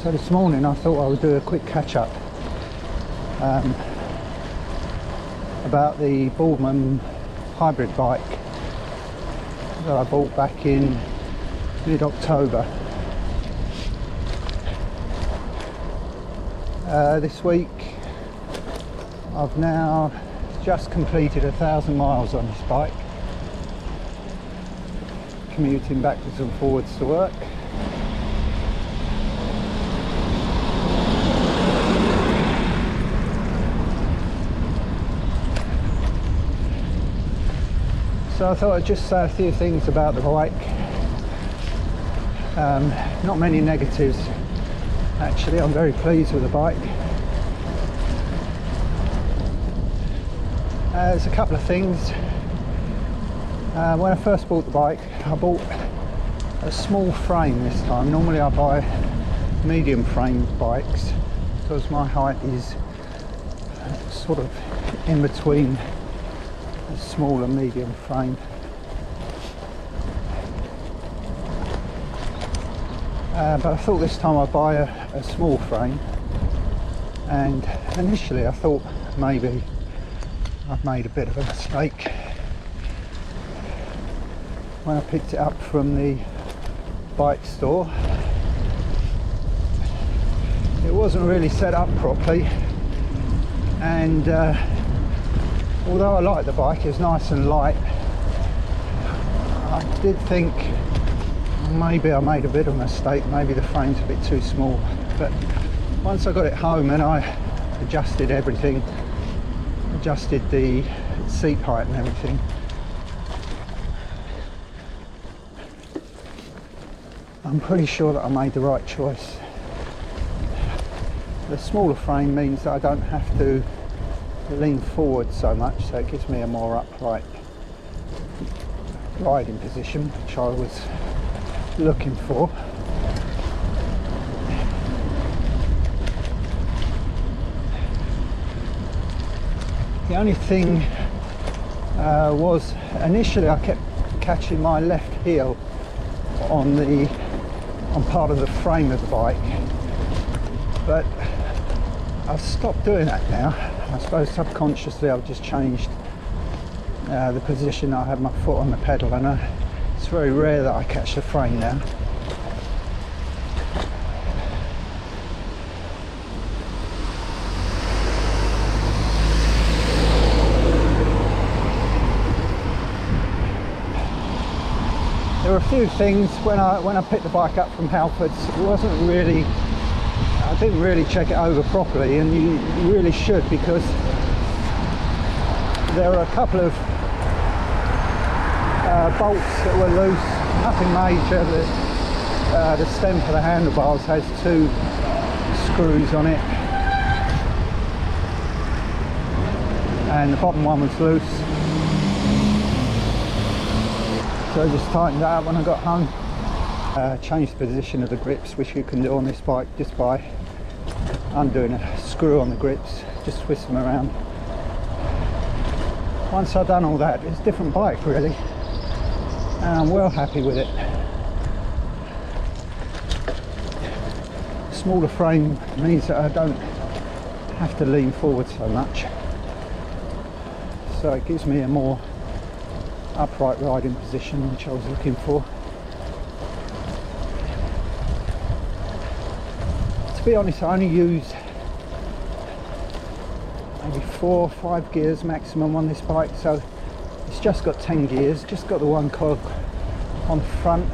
So this morning I thought I would do a quick catch-up about the Boardman Hybrid bike that I bought back in mid-October. This week I've now just completed 1,000 miles on this bike, commuting backwards and forwards to work. So I thought I'd just say a few things about the bike. Not many negatives actually. I'm very pleased with the bike. There's a couple of things. When I first bought the bike, I bought a small frame this time. Normally I buy medium frame bikes because my height is sort of in between a small and medium frame. But I thought this time I'd buy a small frame, and initially I thought maybe I've made a bit of a mistake. When I picked it up from the bike store, it wasn't really set up properly, and although I like the bike, it's nice and light, I did think maybe I made a bit of a mistake, maybe the frame's a bit too small. But once I got it home and I adjusted everything, adjusted the seat height and everything, I'm pretty sure that I made the right choice. The smaller frame means that I don't have to lean forward so much, so it gives me a more upright riding position, which I was looking for. The only thing was initially I kept catching my left heel on part of the frame of the bike, but I've stopped doing that now. I suppose subconsciously I've just changed the position. I have my foot on the pedal, and it's very rare that I catch the frame now. There were a few things when I picked the bike up from Halfords. I didn't really check it over properly, and you really should, because there are a couple of bolts that were loose, nothing major. The stem for the handlebars has 2 screws on it, and the bottom one was loose, so I just tightened that up when I got home. Changed the position of the grips, which you can do on this bike just by undoing a screw on the grips, just twist them around. Once I've done all that, it's a different bike really, and I'm well happy with it. Smaller frame means that I don't have to lean forward so much, so it gives me a more upright riding position, which I was looking for. To be honest, I only use maybe 4 or 5 gears maximum on this bike, so it's just got 10 gears, just got the 1 cog on the front,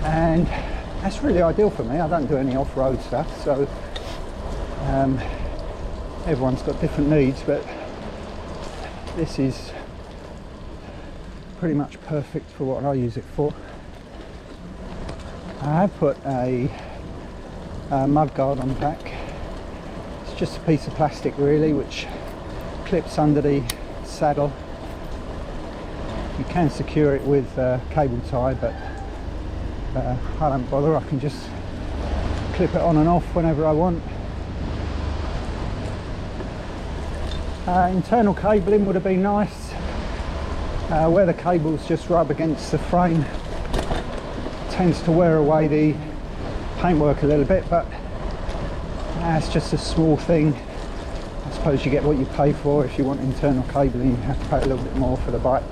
and that's really ideal for me. I don't do any off-road stuff, so everyone's got different needs, but this is pretty much perfect for what I use it for. I have put a mud guard on the back. It's just a piece of plastic really, which clips under the saddle. You can secure it with cable tie, but I don't bother. I can just clip it on and off whenever I want. Internal cabling would have been nice, where the cables just rub against the frame. Tends to wear away the paintwork a little bit, but it's just a small thing. I suppose you get what you pay for. If you want internal cabling, you have to pay a little bit more for the bike.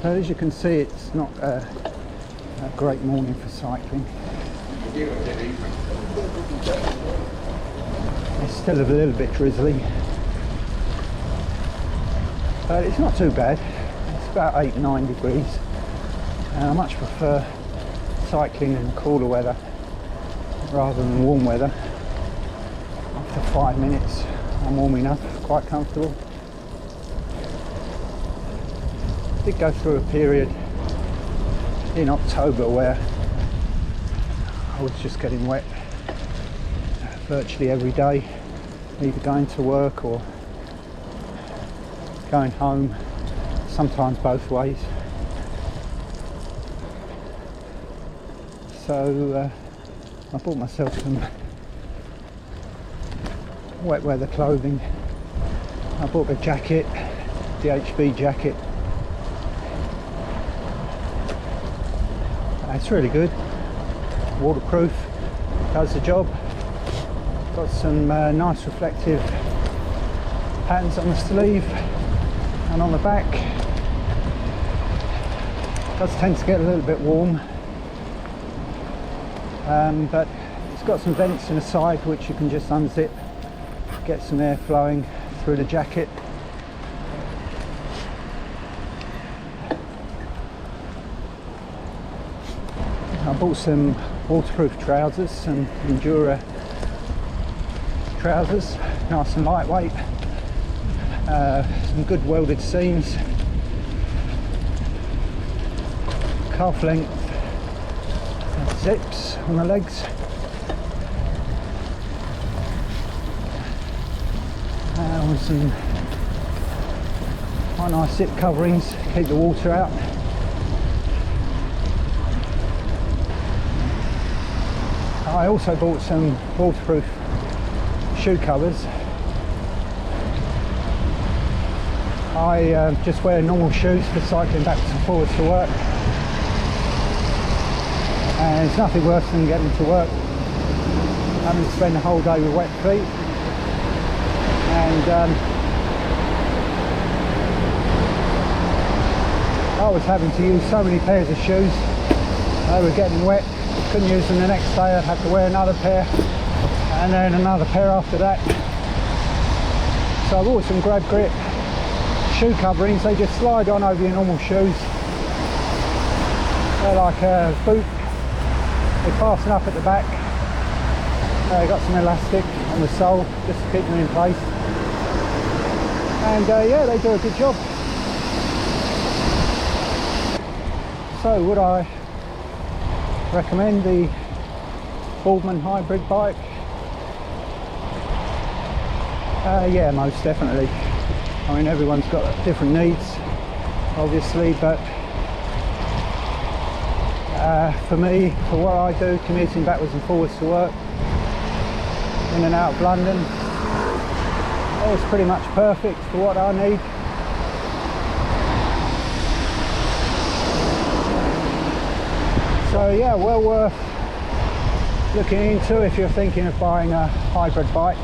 So as you can see, it's not a great morning for cycling. It's still a little bit drizzly, but it's not too bad. It's about 8-9 degrees, and I much prefer cycling in cooler weather rather than warm weather. After 5 minutes I'm warm enough, quite comfortable. I did go through a period in October where I was just getting wet virtually every day, either going to work or going home, sometimes both ways. So I bought myself some wet weather clothing. I bought a jacket, the HB jacket. It's really good, waterproof, does the job. Got some nice reflective patterns on the sleeve and on the back. Does tend to get a little bit warm, but it's got some vents in the side which you can just unzip, get some air flowing through the jacket. I bought some waterproof trousers, some Endura trousers, nice and lightweight, some good welded seams, calf length zips on the legs, with some quite nice zip coverings to keep the water out. I also bought some waterproof shoe covers. I just wear normal shoes for cycling backwards and forwards to work, and it's nothing worse than getting to work having to spend the whole day with wet feet, and I was having to use so many pairs of shoes. They were getting wet, couldn't use them the next day. I'd have to wear another pair and then another pair after that. So I bought some grab grip shoe coverings. They just slide on over your normal shoes. They're like a boot. They fasten up at the back. They've got some elastic on the sole just to keep them in place. And yeah, they do a good job. So would I recommend the Boardman Hybrid bike? Yeah, most definitely. I mean, everyone's got different needs, obviously, but for me, for what I do, commuting backwards and forwards to work, in and out of London, it's pretty much perfect for what I need. So yeah, well worth looking into if you're thinking of buying a hybrid bike.